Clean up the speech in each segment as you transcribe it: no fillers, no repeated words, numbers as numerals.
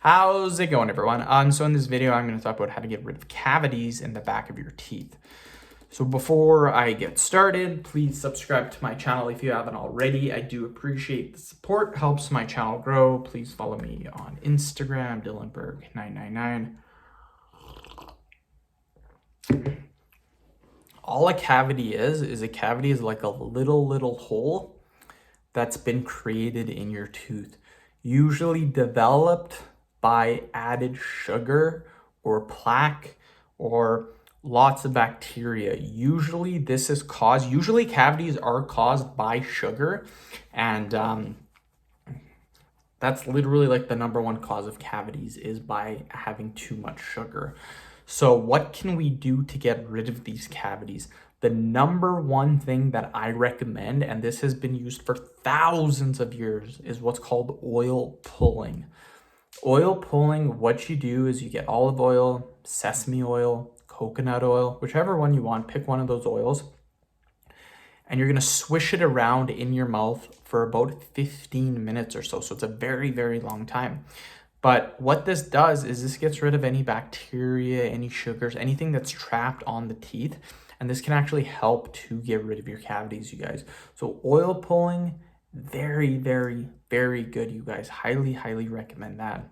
How's it going, everyone? So in this video, I'm going to talk about how to get rid of cavities in the back of your teeth. So before I get started, please subscribe to my channel if you haven't already. I do appreciate the support, helps my channel grow. Please follow me on Instagram, Dylanberg999. All a cavity is a cavity is like a little hole that's been created in your tooth, usually developed by added sugar or plaque or lots of bacteria. Usually cavities are caused by sugar, and that's literally like the number one cause of cavities is by having too much sugar. So what can we do to get rid of these cavities? The number one thing that I recommend, and this has been used for thousands of years, is what's called oil pulling. Oil pulling, what you do is you get olive oil, sesame oil, coconut oil, whichever one you want, pick one of those oils, and you're going to swish it around in your mouth for about 15 minutes or so. So it's a very, very long time. But what this does is this gets rid of any bacteria, any sugars, anything that's trapped on the teeth. And this can actually help to get rid of your cavities, you guys. So oil pulling, very, very, very good, you guys. Highly, highly recommend that.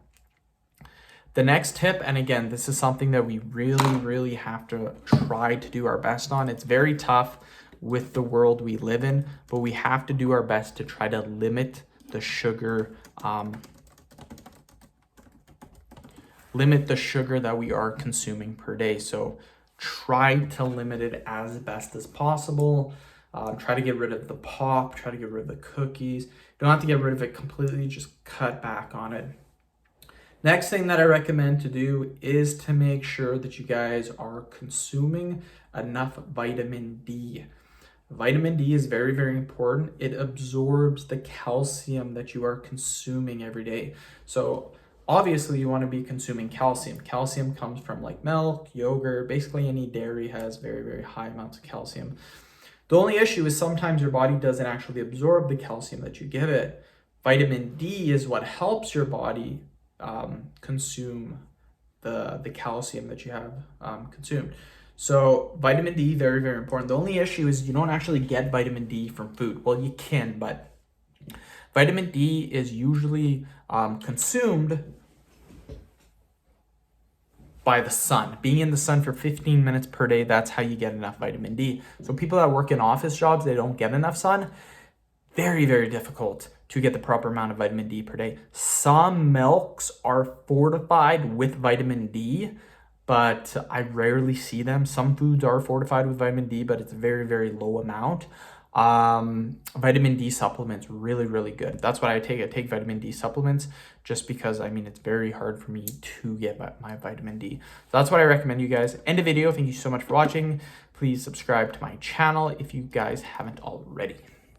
The next tip, and again, this is something that we really, really have to try to do our best on. It's very tough with the world we live in, but we have to do our best to try to limit the sugar, that we are consuming per day. So try to limit it as best as possible. Try to get rid of the pop, try to get rid of the cookies. Don't have to get rid of it completely, just cut back on it. Next thing that I recommend to do is to make sure that you guys are consuming enough vitamin D. Vitamin D is very, very important. It absorbs the calcium that you are consuming every day. So obviously you want to be consuming calcium. Calcium comes from like milk, yogurt, basically any dairy has very, very high amounts of calcium. The only issue is sometimes your body doesn't actually absorb the calcium that you give it. Vitamin D is what helps your body consume the calcium that you have consumed. So vitamin D, very, very important. The only issue is you don't actually get vitamin D from food. Well, you can, but vitamin D is usually consumed by the sun. Being in the sun for 15 minutes per day, that's how you get enough vitamin D. So people that work in office jobs, they don't get enough sun. Very, very difficult to get the proper amount of vitamin D per day. Some milks are fortified with vitamin D, but I rarely see them. Some foods are fortified with vitamin D, but it's a very, very low amount. Vitamin D supplements, really, really good. That's what I take. I take vitamin D supplements just because, it's very hard for me to get my vitamin D. So that's what I recommend, you guys. End of video. Thank you so much for watching. Please subscribe to my channel if you guys haven't already.